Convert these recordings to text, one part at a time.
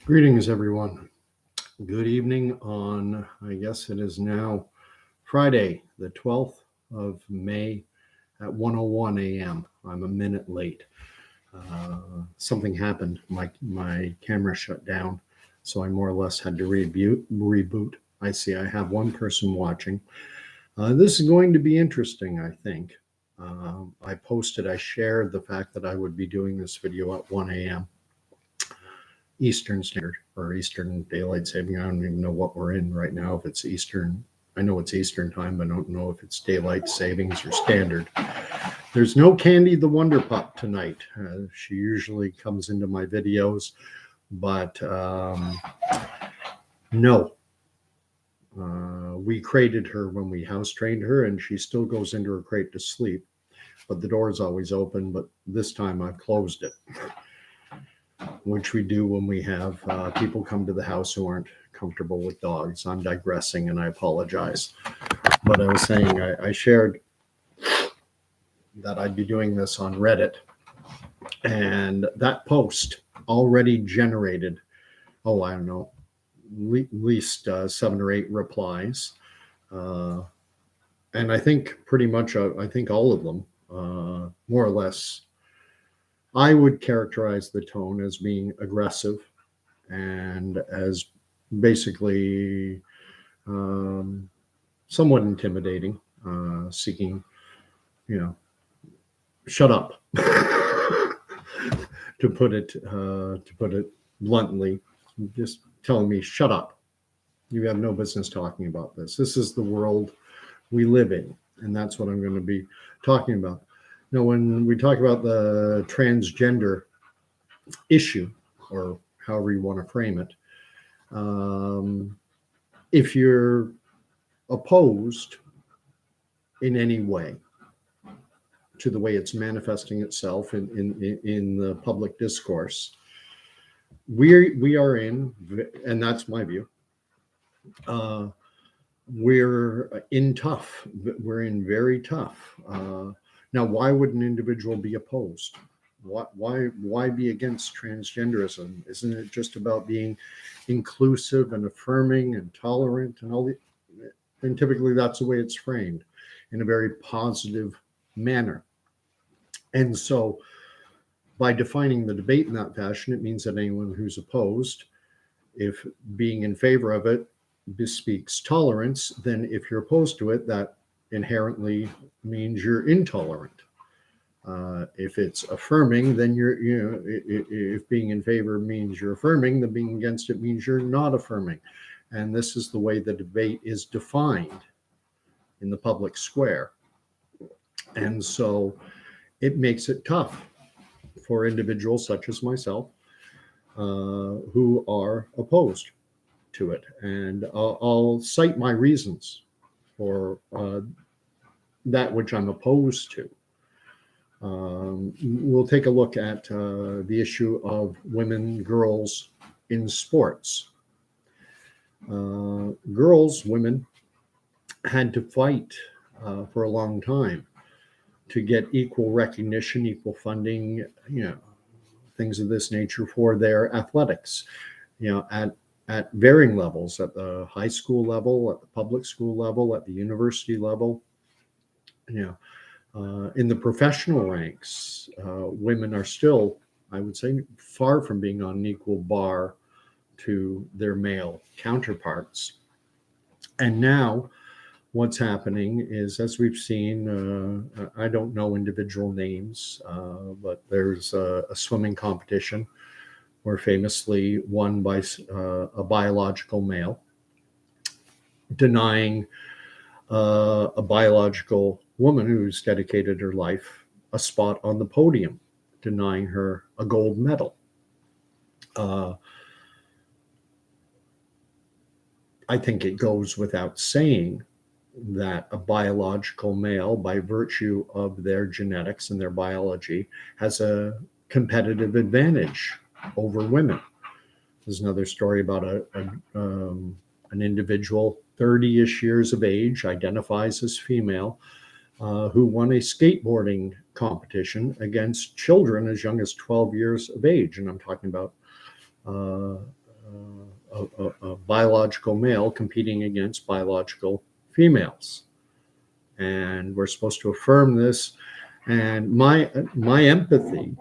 Greetings, everyone. Good evening on, I guess it is now Friday, the 12th of May at 1:01 a.m. I'm a minute late. Something happened. My camera shut down, so I more or less had to reboot. I see I have one person watching. This is going to be interesting, I think. I shared the fact that I would be doing this video at 1 a.m. Eastern Standard or Eastern Daylight Saving. I don't even know what we're in right now. If it's Eastern, I know it's Eastern time, but I don't know if it's Daylight Savings or Standard. There's no Candy the Wonder Pup tonight. She usually comes into my videos, but no. We crated her when we house trained her, and she still goes into her crate to sleep. But the door is always open, but this time I've closed it, which we do when we have people come to the house who aren't comfortable with dogs. I'm digressing and I apologize. But I was saying I shared that I'd be doing this on Reddit, and that post already generated, I don't know, at least 7 or 8 replies. And I think pretty much, I think all of them, more or less, I would characterize the tone as being aggressive and as basically somewhat intimidating, seeking, shut up, to put it bluntly, just telling me, shut up. You have no business talking about this. This is the world we live in, and that's what I'm going to be talking about. Now, when we talk about the transgender issue, or however you want to frame it, if you're opposed in any way to the way it's manifesting itself in the public discourse, we are in, and that's my view, we're in tough. We're in very tough. Now, why would an individual be opposed? Why be against transgenderism? Isn't it just about being inclusive and affirming and tolerant and all the? And typically, that's the way it's framed, in a very positive manner. And so, by defining the debate in that fashion, it means that anyone who's opposed, if being in favor of it bespeaks tolerance, then if you're opposed to it, that inherently means you're intolerant. If it's affirming, then if being in favor means you're affirming, then being against it means you're not affirming. And this is the way the debate is defined in the public square. And so it makes it tough for individuals such as myself who are opposed to it. And I'll cite my reasons for that which I'm opposed to. We'll take a look at the issue of women, girls in sports. Women had to fight for a long time to get equal recognition, equal funding, things of this nature for their athletics, at varying levels, at the high school level, at the public school level, at the university level. In the professional ranks, women are still, I would say, far from being on an equal bar to their male counterparts. And now what's happening is, as we've seen, I don't know individual names, but there's a swimming competition where famously won by a biological male, denying a biological woman who's dedicated her life a spot on the podium, denying her a gold medal. I think it goes without saying that a biological male, by virtue of their genetics and their biology, has a competitive advantage over women. There's another story about an individual, 30-ish years of age, identifies as female, who won a skateboarding competition against children as young as 12 years of age. And I'm talking about a biological male competing against biological females. And we're supposed to affirm this. And my empathy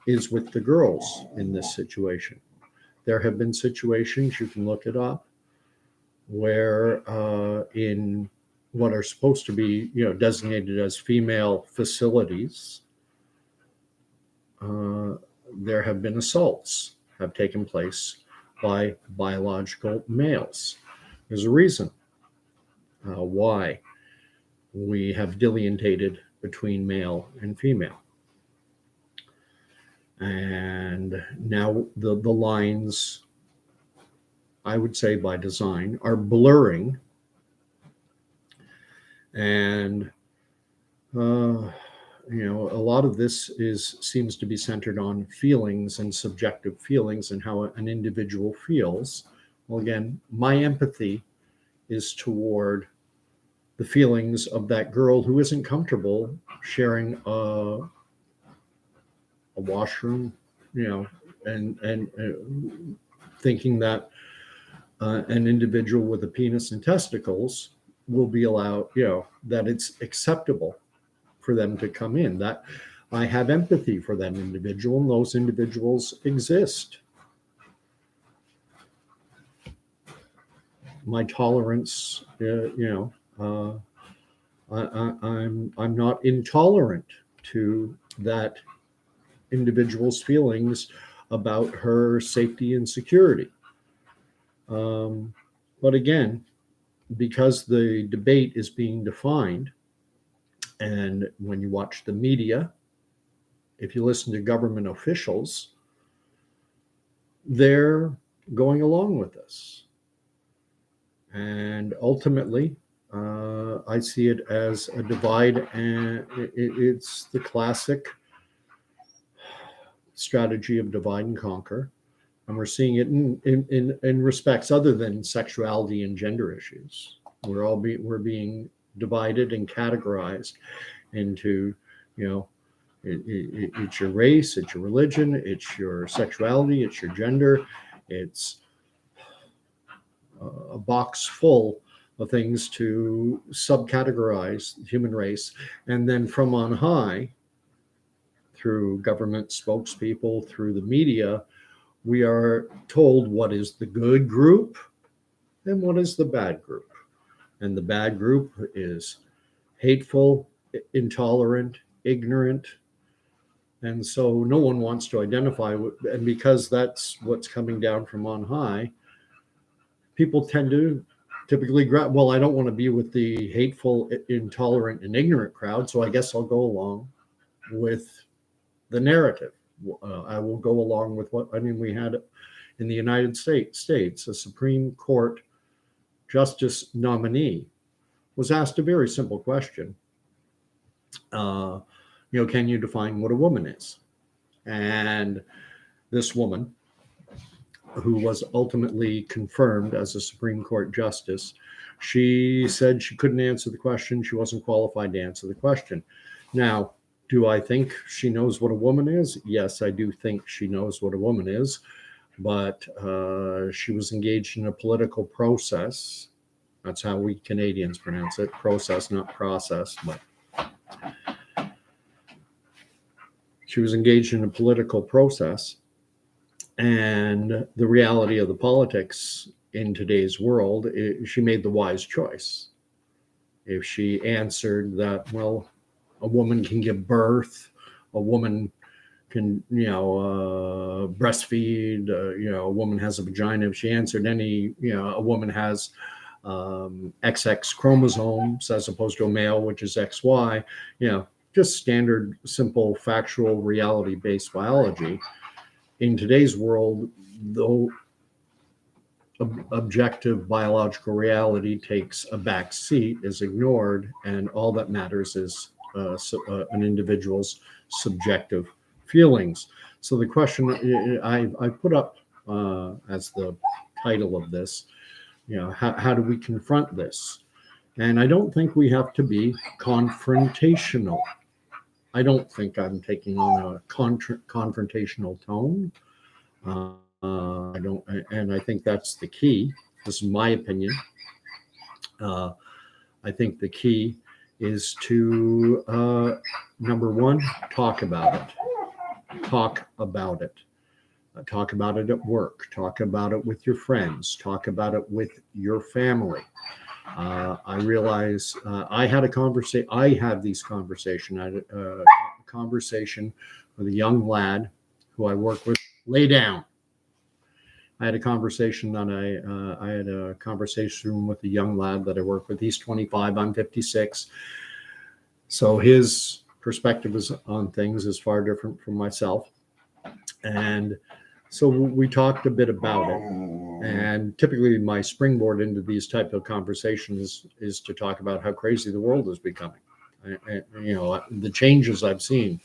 is with the girls in this situation. There have been situations, you can look it up, where in what are supposed to be, designated as female facilities, there have been assaults have taken place by biological males. There's a reason why we have delineated between male and female. And now the lines, I would say by design, are blurring. And a lot of this seems to be centered on feelings and subjective feelings and how an individual feels. Well, again, my empathy is toward the feelings of that girl who isn't comfortable sharing a washroom, and thinking that an individual with a penis and testicles will be allowed, that it's acceptable for them to come in. That I have empathy for that individual, and those individuals exist. My tolerance, I'm not intolerant to that individual's feelings about her safety and security. But again, because the debate is being defined, and when you watch the media, if you listen to government officials, they're going along with this. And ultimately, I see it as a divide, and it's the classic strategy of divide and conquer. And we're seeing it in respects other than sexuality and gender issues. We're being divided and categorized into, it's your race, it's your religion, it's your sexuality, it's your gender, it's a box full of things to subcategorize the human race. And then from on high, through government spokespeople, through the media, we are told what is the good group and what is the bad group. And the bad group is hateful, intolerant, ignorant. And so no one wants to identify and because that's what's coming down from on high, people tend to typically, well, I don't want to be with the hateful, intolerant, and ignorant crowd, so I guess I'll go along with the narrative. I will go along with we had in the United States, a Supreme Court justice nominee was asked a very simple question. Can you define what a woman is? And this woman, who was ultimately confirmed as a Supreme Court justice, she said she couldn't answer the question. She wasn't qualified to answer the question. Now, do I think she knows what a woman is? Yes, I do think she knows what a woman is, but she was engaged in a political process. That's how we Canadians pronounce it, process, not process, but she was engaged in a political process. And the reality of the politics in today's world, she made the wise choice. If she answered that, well, a woman can give birth, a woman can, breastfeed, a woman has a vagina. If she answered a woman has XX chromosomes as opposed to a male, which is XY, just standard, simple, factual, reality-based biology. In today's world, though, objective biological reality takes a back seat, is ignored, and all that matters is an individual's subjective feelings. So the question I put up as the title of this, how do we confront this? And I don't think we have to be confrontational. I don't think I'm taking on a confrontational tone. I don't, and I think that's the key. This is my opinion. I think the key is to number one, talk about it. Talk about it. Talk about it at work. Talk about it with your friends. Talk about it with your family. I realize I had a conversation. I have these conversations. I had a conversation with a young lad who I work with. Lay down. I had a conversation on I had a conversation with a young lad that I work with. He's 25. I'm 56. So his perspective on things is far different from myself. And so we talked a bit about it. And typically my springboard into these type of conversations is to talk about how crazy the world is becoming. And, you know, the changes I've seen,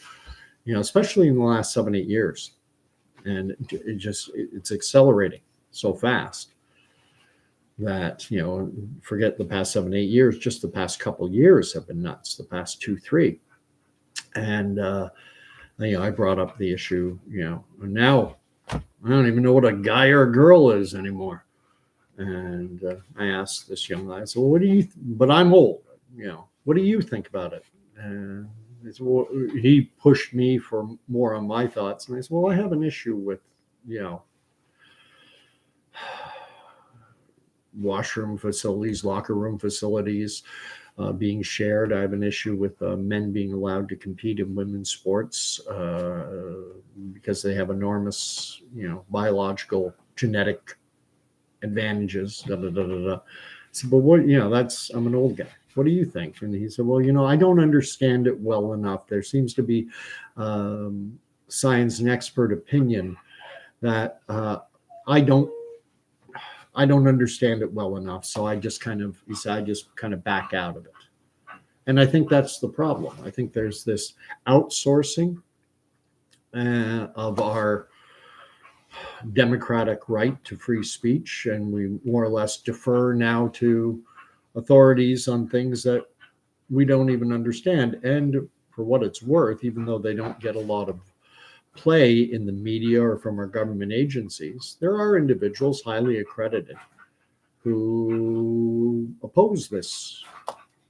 you know, especially in the last 7-8 years. And it's accelerating so fast that, you know, forget the past 7-8 years, just the past couple years have been nuts, the past 2-3. And you know, I brought up the issue, you know, now I don't even know what a guy or a girl is anymore. And I asked this young guy, I said, well, what do you but I'm old, you know, what do you think about it? And he pushed me for more on my thoughts. And I said, well, I have an issue with, you know, washroom facilities, locker room facilities being shared. I have an issue with men being allowed to compete in women's sports because they have enormous, you know, biological, genetic advantages. Da, da, da, da, da. I said, but what, you know, I'm an old guy. What do you think? And he said, well, you know, I don't understand it well enough. There seems to be science and expert opinion that I don't understand it well enough. So I just kind of, he said, I just kind of back out of it. And I think that's the problem. I think there's this outsourcing of our democratic right to free speech. And we more or less defer now to authorities on things that we don't even understand. And for what it's worth, even though they don't get a lot of play in the media or from our government agencies, there are individuals highly accredited who oppose this.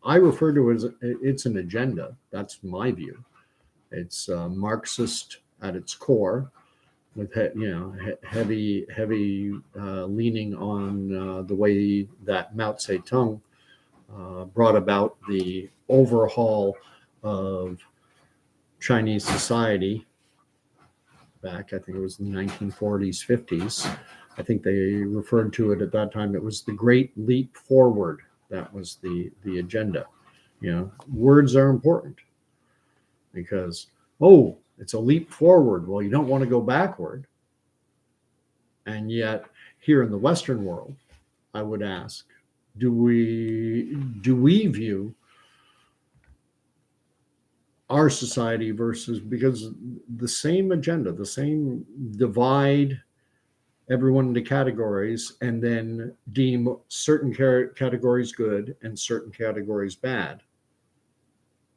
I refer to it as it's an agenda. That's my view. It's Marxist at its core, with heavy leaning on the way that Mao Zedong brought about the overhaul of Chinese society back, I think it was the 1940s, 50s. I think they referred to it at that time. It was the Great Leap Forward. That was the agenda. You know, words are important because, oh, it's a leap forward. Well, you don't want to go backward. And yet, here in the Western world, I would ask, do we view our society versus, because the same agenda, the same divide everyone into categories and then deem certain categories good and certain categories bad.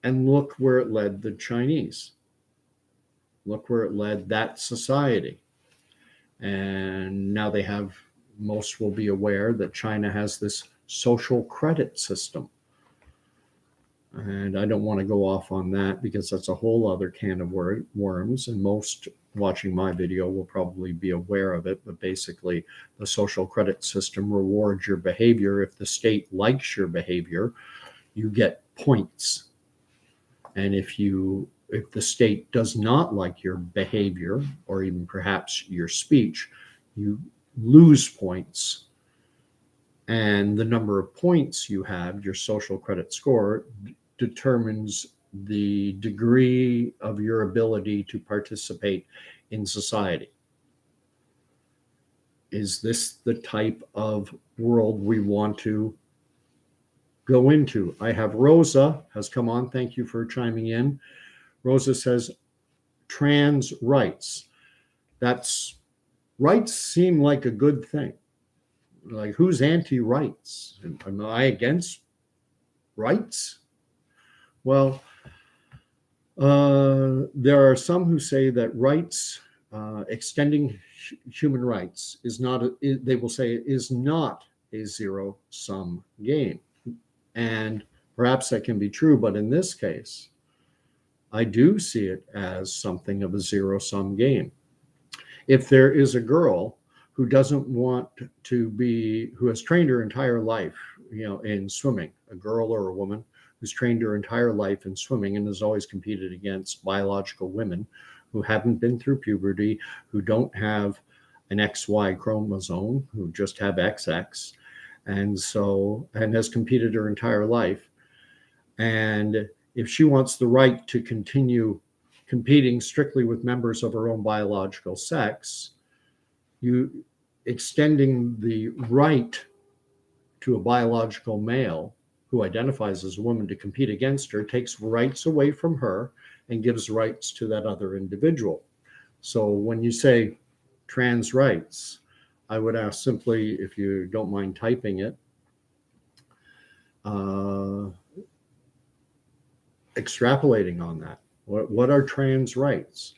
And look where it led the Chinese. Look where it led that society. And now most will be aware that China has this social credit system. And I don't want to go off on that because that's a whole other can of worms. And most watching my video will probably be aware of it. But basically, the social credit system rewards your behavior. If the state likes your behavior, you get points. And if the state does not like your behavior or even perhaps your speech, you lose points. And the number of points you have, your social credit score, determines the degree of your ability to participate in society. Is this the type of world we want to go into? I have Rosa has come on. Thank you for chiming in. Rosa says, trans rights. Rights seem like a good thing. Like, who's anti-rights? Am I against rights? Well, there are some who say that rights, extending human rights is not, they will say, is not a zero-sum game. And perhaps that can be true, but in this case, I do see it as something of a zero-sum game. If there is a girl who doesn't want to be, who has trained her entire life, in swimming, a girl or a woman who's trained her entire life in swimming and has always competed against biological women who haven't been through puberty, who don't have an XY chromosome, who just have XX, and has competed her entire life. And if she wants the right to continue competing strictly with members of her own biological sex, you extending the right to a biological male who identifies as a woman to compete against her takes rights away from her and gives rights to that other individual. So when you say trans rights, I would ask simply, if you don't mind typing it, extrapolating on that. What are trans rights?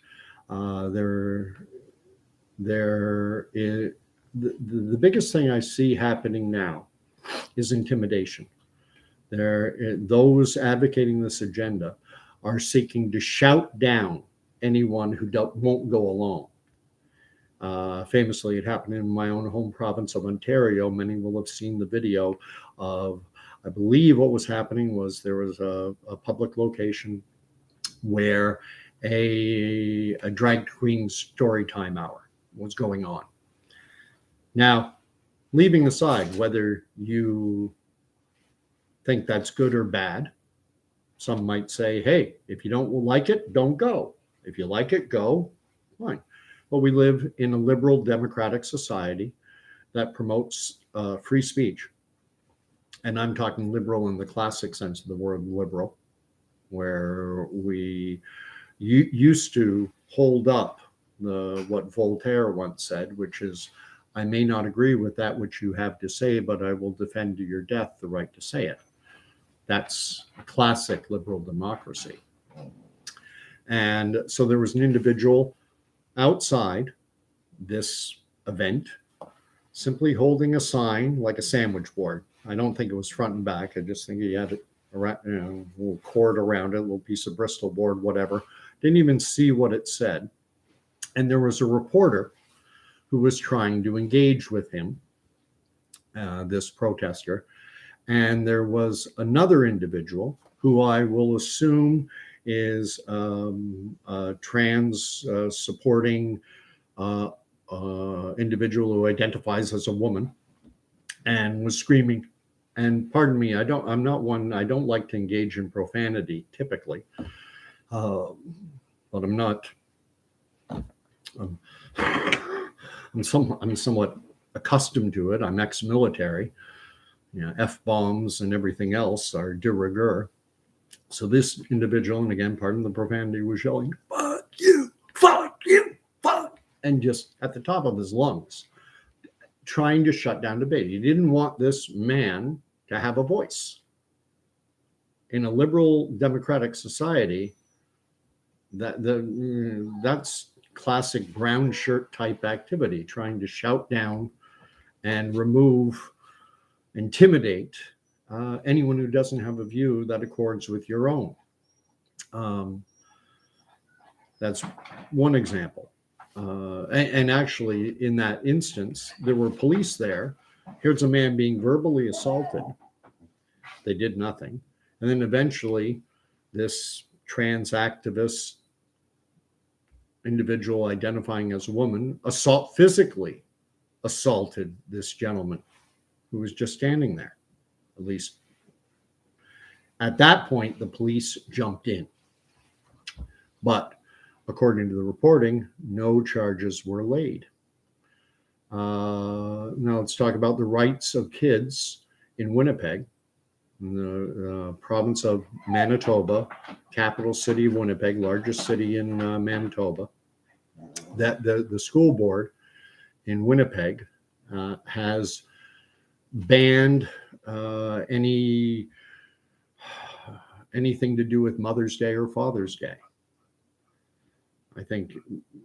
The biggest thing I see happening now is intimidation. Those advocating this agenda are seeking to shout down anyone who won't go along. Famously, it happened in my own home province of Ontario. Many will have seen the video of, I believe what was happening was there was a public location where a drag queen story time hour was going on. Now, leaving aside whether you think that's good or bad, some might say, hey, if you don't like it, don't go. If you like it, go. Fine. But we live in a liberal democratic society that promotes free speech. And I'm talking liberal in the classic sense of the word liberal, where we used to hold up what Voltaire once said, which is, I may not agree with that which you have to say, but I will defend to your death the right to say it. That's a classic liberal democracy. And so there was an individual outside this event simply holding a sign like a sandwich board. I don't think it was front and back. I just think he had it around, a little cord around it, a little piece of Bristol board, whatever. Didn't even see what it said. And there was a reporter who was trying to engage with him, this protester. And there was another individual who I will assume is a trans supporting individual who identifies as a woman and was screaming. And pardon me, I don't like to engage in profanity typically, but I'm not. I'm somewhat accustomed to it. I'm ex-military. F-bombs and everything else are de rigueur. So this individual, and again, pardon the profanity, was yelling, fuck you, fuck you, fuck, and just at the top of his lungs, trying to shut down debate. He didn't want this man to have a voice. In a liberal democratic society, that's classic brown shirt type activity, trying to shout down and intimidate anyone who doesn't have a view that accords with your own. That's one example. And actually, in that instance, there were police there. Here's a man being verbally assaulted. They did nothing. And then eventually, this trans activist individual identifying as a woman physically assaulted this gentleman who was just standing there. At least at that point, the police jumped in. But according to the reporting, no charges were laid. Now let's talk about the rights of kids in Winnipeg, in the province of Manitoba, capital city of Winnipeg, largest city in Manitoba. That the school board in Winnipeg has banned anything to do with Mother's Day or Father's Day. I think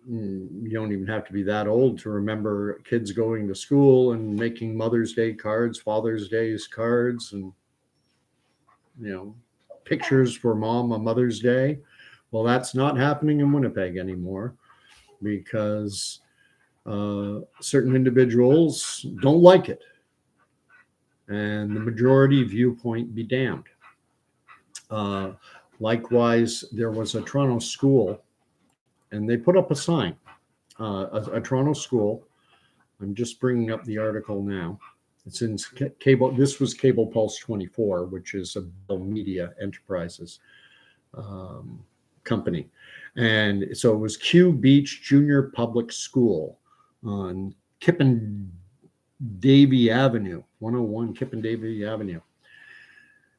you don't even have to be that old to remember kids going to school and making Mother's Day cards, Father's Day's cards, and pictures for mom on Mother's Day. Well, that's not happening in Winnipeg anymore because certain individuals don't like it, and the majority viewpoint be damned. Likewise, there was a Toronto school, and they put up a sign, a Toronto school. I'm just bringing up the article now. It's in cable. This was Cable Pulse 24, which is a Bell Media Enterprises company. And so it was Q Beach Junior Public School on Kippen Davie Avenue, 101 Kippen Davie Avenue.